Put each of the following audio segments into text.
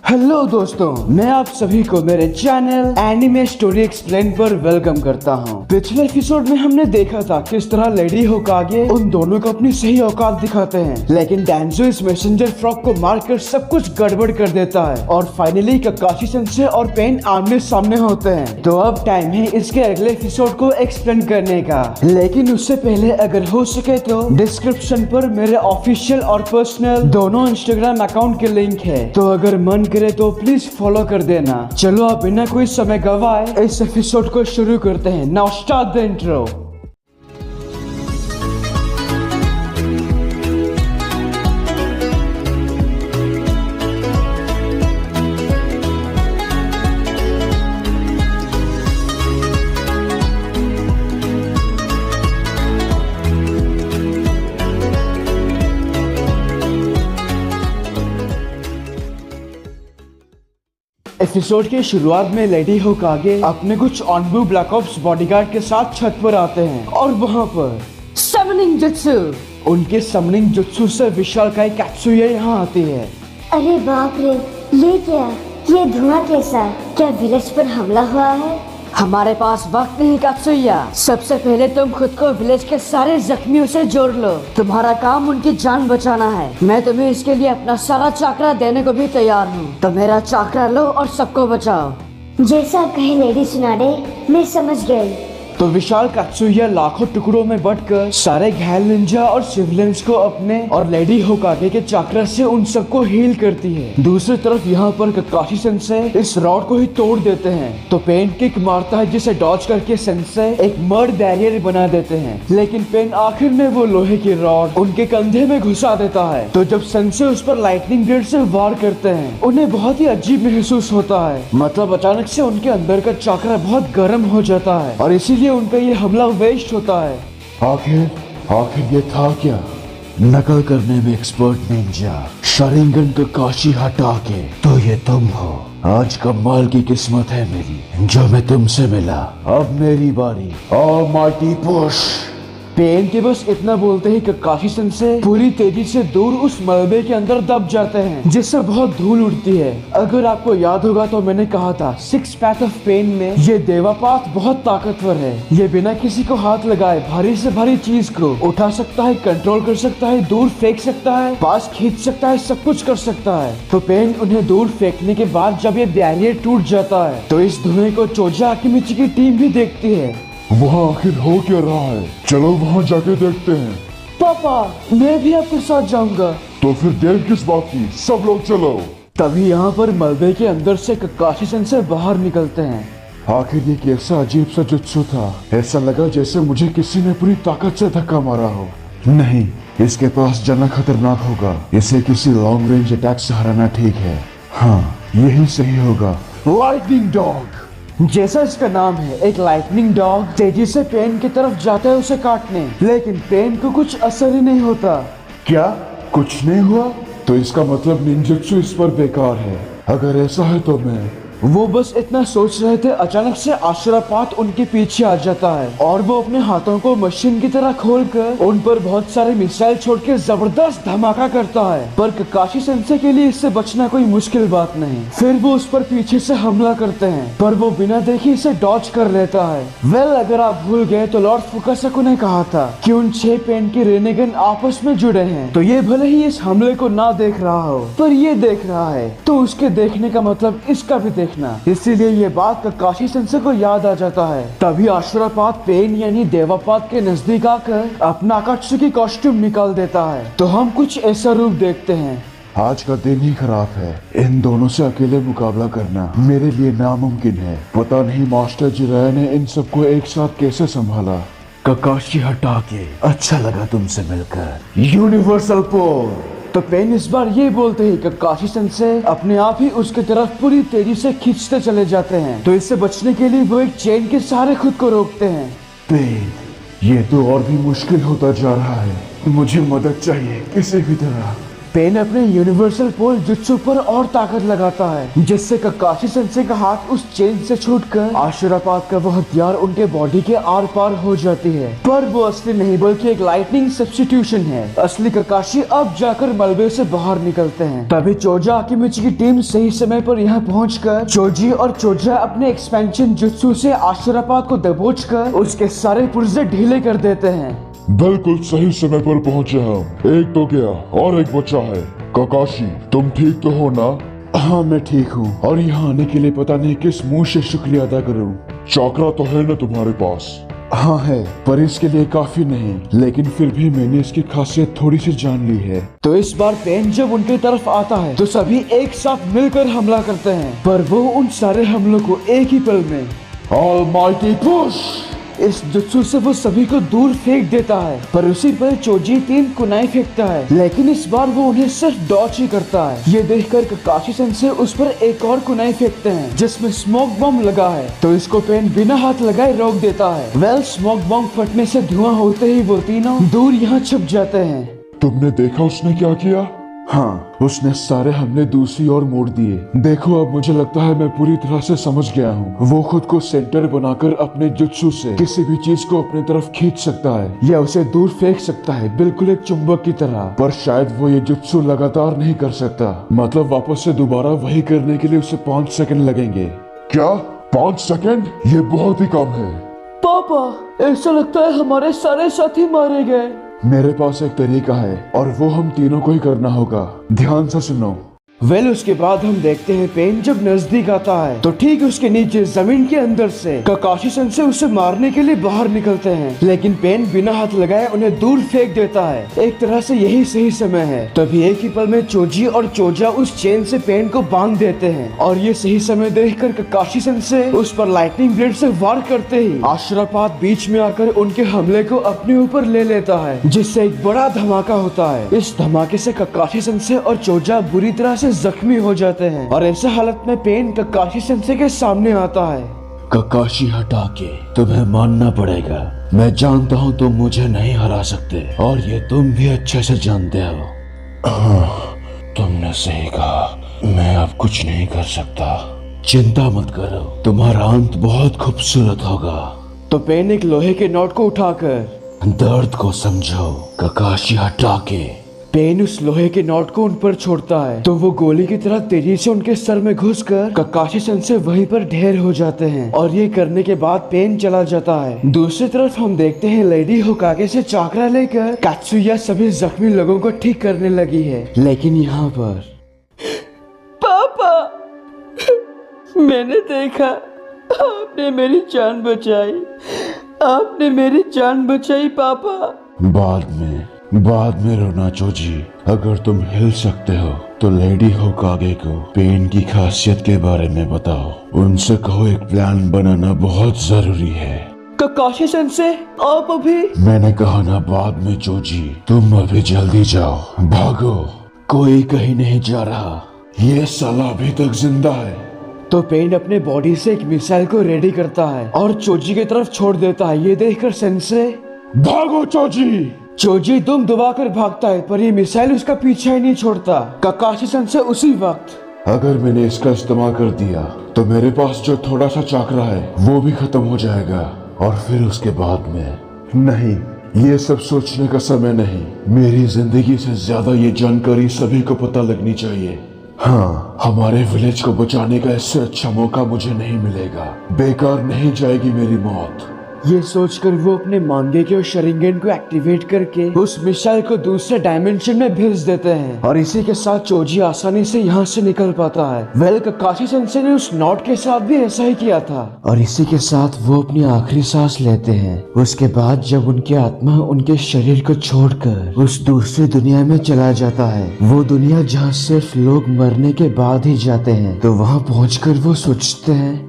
Hello दोस्तों, मैं आप सभी को मेरे चैनल एनिमे स्टोरी एक्सप्लेन पर वेलकम करता हूं। पिछले एपिसोड में हमने देखा था किस तरह लेडी होकागे उन दोनों को अपनी सही औकात दिखाते हैं, लेकिन डैंजो इस मैसेंजर फ्रॉग को मारकर सब कुछ गड़बड़ कर देता है और फाइनली ककाशी सेंसे और पेन आमने सामने होते हैं। तो अब टाइम है इसके अगले एपिसोड को एक्सप्लेन करने का, लेकिन उससे पहले अगर हो सके तो डिस्क्रिप्शन पर मेरे ऑफिशियल और पर्सनल दोनों इंस्टाग्राम अकाउंट के लिंक है, तो अगर मन करे तो प्लीज फॉलो कर देना। चलो अब बिना कोई समय गवाए इस एपिसोड को शुरू करते हैं। Now start the intro. Episode के शुरुआत में लेडी होकागे अपने कुछ ऑनबू ब्लैक ऑप्स बॉडीगार्ड के साथ छत पर आते हैं और वहाँ पर समनिंग जुत्सु, उनके समनिंग जुत्सु से विशालकाय कैत्सुया यहाँ आती है। अरे बाप रे, ये क्या? ये धुआं कैसा? क्या विलेज पर हमला हुआ है? हमारे पास वक्त नहीं कात्सुया। सबसे पहले तुम खुद को विलेज के सारे जख्मियों से जोड़ लो। तुम्हारा काम उनकी जान बचाना है। मैं तुम्हें इसके लिए अपना सारा चाकरा देने को भी तैयार हूँ, तो मेरा चाकरा लो और सबको बचाओ। जैसा कहे लेडी सुनाडे, मैं समझ गई। तो विशाल कात्सुया लाखों टुकड़ों में बंटकर सारे घायल निंजा और सिविलियंस को अपने और लेडी होकागे के चाकरा से उन सबको हील करती है। दूसरी तरफ यहाँ पर ककाशी सेंसे इस रॉड को ही तोड़ देते हैं, तो पेन किक मारता है जिसे डॉज करके सेंसे एक मर्ड बैरियर बना देते हैं, लेकिन पेन आखिर में वो लोहे की रॉड उनके कंधे में घुसा देता है। तो जब सेंसे उस पर लाइटनिंग ब्लेड से वार करते हैं, उन्हें बहुत ही अजीब महसूस होता है। मतलब अचानक से उनके अंदर का चाकरा बहुत गर्म हो जाता है और इसीलिए उनका ये हमला वेस्ट होता है। आखिर ये था क्या? नकल करने में एक्सपर्ट निंजा, शारिंगन का काशी हटा के, तो ये तुम हो। आज कमाल की किस्मत है मेरी जो मैं तुमसे मिला। अब मेरी बारी। Almighty push. पेन के बस इतना बोलते ही ककाशी सेंसे पूरी तेजी से दूर उस मलबे के अंदर दब जाते हैं, जिससे बहुत धूल उड़ती है। अगर आपको याद होगा तो मैंने कहा था सिक्स पैथ ऑफ पेन में ये देवापात बहुत ताकतवर है। ये बिना किसी को हाथ लगाए भारी से भारी चीज को उठा सकता है, कंट्रोल कर सकता है, दूर फेंक सकता है, पास खींच सकता है, सब कुछ कर सकता है। तो पेन उन्हें दूर फेंकने के बाद जब ये बैरियर टूट जाता है, तो इस धुएं को चोजा आकिमिची की टीम भी देखती है। वहाँ आखिर हो क्या रहा है? चलो वहाँ जाके देखते हैं। पापा, मैं भी आपके साथ जाऊंगा। तो फिर देर किस बात की? सब लोग चलो। तभी यहाँ पर मलबे के अंदर से ककाशी सेंसे बाहर निकलते हैं। आखिर ये कैसा अजीब सा जुत्सु था? ऐसा लगा जैसे मुझे किसी ने पूरी ताकत से धक्का मारा हो। नहीं, इसके पास जाना खतरनाक होगा। इसे किसी लॉन्ग रेंज अटैक से हराना ठीक है। हाँ, यही सही होगा। Lightning dog. जैसा इसका नाम है, एक लाइटनिंग डॉग तेजी से पेन की तरफ जाता है उसे काटने, लेकिन पेन को कुछ असर ही नहीं होता। क्या कुछ नहीं हुआ? तो इसका मतलब निंजुत्सु इस पर बेकार है। अगर ऐसा है तो मैं वो बस इतना सोच रहे थे, अचानक से आश्चर्यपात उनके पीछे आ जाता है और वो अपने हाथों को मशीन की तरह खोलकर उन पर बहुत सारे मिसाइल छोड़ के जबरदस्त धमाका करता है। पर ककाशी सेंसे के लिए इससे बचना कोई मुश्किल बात नहीं। फिर वो उस पर पीछे से हमला करते हैं, पर वो बिना देखे इसे डॉज कर लेता है। वेल, अगर आप भूल गए तो लॉर्ड फुकासाकु ने कहा था कि उन 6 पेन के रेनेगन आपस में जुड़े हैं, तो ये भले ही इस हमले को ना देख रहा हो, पर ये देख रहा है, तो उसके देखने का मतलब इसका भी देखना। इसीलिए ये बात ककाशी सेंसे को याद आ जाता है। तभी आश्चर्यपात पेन यानी देवापात के नजदीक आकर अपना अकात्सुकी कॉस्ट्यूम निकाल देता है, तो हम कुछ ऐसा रूप देखते हैं। आज का दिन ही खराब है। इन दोनों से अकेले मुकाबला करना मेरे लिए नामुमकिन है। पता नहीं मास्टर जिराया ने इन सबको एक साथ कैसे संभाला। ककाशी हटा के, अच्छा लगा तुमसे मिलकर। यूनिवर्सल पोर। तो पेन इस बार ये बोलते ही ककाशी सेंसे अपने आप ही उसके तरफ पूरी तेजी से खींचते चले जाते हैं। तो इससे बचने के लिए वो एक चेन के सहारे खुद को रोकते हैं। पेन, ये तो और भी मुश्किल होता जा रहा है। मुझे मदद चाहिए किसी भी तरह। पेन अपने यूनिवर्सल पोल जुत्सु पर और ताकत लगाता है, जिससे ककाशी सेंसे का हाथ उस चेन से छूटकर आशुरापात का वो हथियार उनके बॉडी के आर पार हो जाती है। पर वो असली नहीं बल्कि एक लाइटनिंग सब्स्टिट्यूशन है। असली ककाशी अब जाकर मलबे से बाहर निकलते हैं। तभी चोजा आकिमिची की टीम सही समय पर यहाँ पहुंचकर चोजी और चोजा अपने एक्सपेंशन जुत्सु से आशुरापात को दबोचकर उसके सारे पुर्जे ढीले कर देते हैं। बिल्कुल सही समय पर पहुंचे हम। एक तो गया और एक बचा है। ककाशी, तुम ठीक तो हो ना? हाँ मैं ठीक हूँ, और यहाँ आने के लिए पता नहीं किस मुंह से शुक्रिया अदा करूँ। चाकरा तो है ना तुम्हारे पास? हाँ है, पर इसके लिए काफी नहीं, लेकिन फिर भी मैंने इसकी खासियत थोड़ी सी जान ली है। तो इस बार पेन जब उनके तरफ आता है तो सभी एक साथ मिलकर हमला करते हैं, पर वो उन सारे हमलों को एक ही पल में ऑलमाइटी पुश इस जुत्सु से वो सभी को दूर फेंक देता है। पर उसी पल चोजी 3 कुनाई फेंकता है, लेकिन इस बार वो उन्हें सिर्फ डॉच ही करता है। ये देखकर ककाशी सेंसे उस पर एक और कुनाई फेंकते हैं जिसमें स्मोक बॉम्ब लगा है, तो इसको पेन बिना हाथ लगाए रोक देता है। स्मोक बॉम्ब फटने से धुआं होते ही वो तीनों दूर यहाँ छुप जाते हैं। तुमने देखा उसने क्या किया? हाँ, उसने सारे हमले दूसरी ओर मोड़ दिए। देखो अब मुझे लगता है मैं पूरी तरह से समझ गया हूँ। वो खुद को सेंटर बनाकर अपने जुत्सु से किसी भी चीज को अपनी तरफ खींच सकता है या उसे दूर फेंक सकता है, बिल्कुल एक चुंबक की तरह। पर शायद वो ये जुत्सु लगातार नहीं कर सकता, मतलब वापस से दोबारा वही करने के लिए उसे 5 सेकंड लगेंगे। क्या 5 सेकंड? ये बहुत ही कम है। पापा, ऐसा लगता है हमारे सारे साथी मारे गए। मेरे पास एक तरीका है और वो हम तीनों को ही करना होगा। ध्यान से सुनो। उसके बाद हम देखते हैं पेन जब नजदीक आता है तो ठीक उसके नीचे जमीन के अंदर से ककाशी सेंसे उसे मारने के लिए बाहर निकलते हैं, लेकिन पेन बिना हाथ लगाए उन्हें दूर फेंक देता है। एक तरह से यही सही समय है। तभी एक ही पल में चोजी और चोजा उस चेन से पेन को बांध देते हैं, और ये सही समय देखकर ककाशी सेंसे उस पर लाइटनिंग ब्लेड से वार करते ही आशुरापात बीच में आकर उनके हमले को अपने ऊपर ले लेता है, जिससे एक बड़ा धमाका होता है। इस धमाके से ककाशी सेंसे और चोजा बुरी तरह से जख्मी हो जाते हैं, और ऐसे हालत में पेन ककाशी सेंसे के सामने आता है। ककाशी हटा के तुम्हें मानना पड़ेगा। मैं जानता हूँ तुम मुझे नहीं हरा सकते, और ये तुम भी अच्छे से जानते हो। तुमने सही कहा, मैं अब कुछ नहीं कर सकता। चिंता मत करो, तुम्हारा अंत बहुत खूबसूरत होगा। तो पेन एक लोहे के नोट को उठाकर दर्द को समझो। ककाशी हटा के पेन उस लोहे के नोट को उन पर छोड़ता है, तो वो गोली की तरह तेजी से उनके सर में घुसकर ककाशी सेंसे वहीं पर ढेर हो जाते हैं, और ये करने के बाद पेन चला जाता है। दूसरी तरफ हम देखते हैं लेडी होकागे से चाकरा लेकर कात्सुया सभी जख्मी लोगों को ठीक करने लगी है। लेकिन यहाँ पर पापा, मैंने देखा आपने मेरी जान बचाई, आपने मेरी जान बचाई पापा। बाद में रोना चोजी। अगर तुम हिल सकते हो तो लेडी होकागे को पेन की खासियत के बारे में बताओ। उनसे कहो एक प्लान बनाना बहुत जरूरी है। ककाशी सेंसे, आप अभी? मैंने कहा ना बाद में चोजी। तुम अभी जल्दी जाओ, भागो। कोई कहीं नहीं जा रहा, ये साला अभी तक जिंदा है। तो पेन अपने बॉडी से एक मिसाइल को रेडी करता है और चोजी की तरफ छोड़ देता है। ये देखकर सेंसे, भागो चोजी। चोजी दुम दबाकर भागता है, पर ये मिसाइल उसका पीछा ही नहीं छोड़ता। ककाशी सेंसे उसी वक्त, अगर मैंने इसका इस्तेमाल कर दिया तो मेरे पास जो थोड़ा सा चाकरा है वो भी खत्म हो जाएगा, और फिर उसके बाद में नहीं, ये सब सोचने का समय नहीं। मेरी जिंदगी से ज्यादा ये जानकारी सभी को पता लगनी चाहिए। हाँ, हमारे विलेज को बचाने का इससे अच्छा मौका मुझे नहीं मिलेगा। बेकार नहीं जाएगी मेरी मौत। ये सोचकर वो अपने मांगे के शरिंगन को एक्टिवेट करके उस मिसाइल को दूसरे डायमेंशन में भेज देते हैं, और इसी के साथ चोजी आसानी से यहाँ से निकल पाता है। ककाशी सेंसे ने उस नोट के साथ भी ऐसा ही किया था, और इसी के साथ वो अपनी आखिरी सांस लेते हैं। उसके बाद जब उनकी आत्मा उनके शरीर को छोड़कर उस दूसरी दुनिया में चला जाता है, वो दुनिया जहाँ सिर्फ लोग मरने के बाद ही जाते हैं, तो वहाँ पहुँचकर वो सोचते हैं,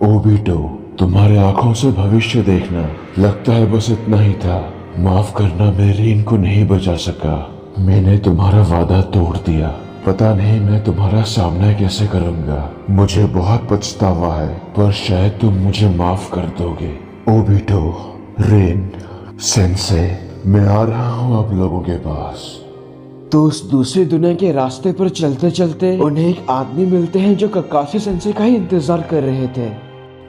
ओबिटो, तुम्हारे आंखों से भविष्य देखना। लगता है बस इतना ही था। माफ करना, मैं इनको नहीं बचा सका। मैंने तुम्हारा वादा तोड़ दिया। पता नहीं मैं तुम्हारा सामना कैसे करूंगा। मुझे बहुत पछतावा है, पर शायद तुम मुझे माफ कर दोगे। ओबिटो, रेन, सेंसे, मैं आ रहा हूँ आप लोगों के पास। तो उस दूसरी दुनिया के रास्ते पर चलते चलते उन्हें एक आदमी मिलते हैं जो ककाशी सेंसे का ही इंतजार कर रहे थे।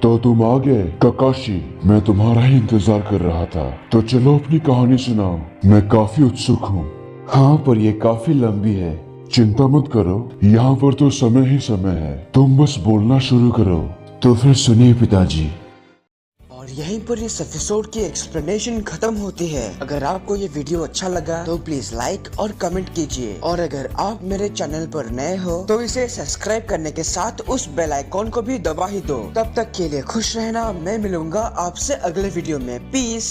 तो तुम आ गए ककाशी, मैं तुम्हारा ही इंतजार कर रहा था। तो चलो अपनी कहानी सुनाओ, मैं काफी उत्सुक हूँ। हाँ, पर ये काफी लंबी है। चिंता मत करो, यहाँ पर तो समय ही समय है, तुम बस बोलना शुरू करो। तो फिर सुनिए पिताजी। और यहीं पर इस एपिसोड की एक्सप्लेनेशन खत्म होती है। अगर आपको ये वीडियो अच्छा लगा तो प्लीज लाइक और कमेंट कीजिए, और अगर आप मेरे चैनल पर नए हो तो इसे सब्सक्राइब करने के साथ उस बेल आइकॉन को भी दबा ही दो। तब तक के लिए खुश रहना, मैं मिलूंगा आपसे अगले वीडियो में। पीस।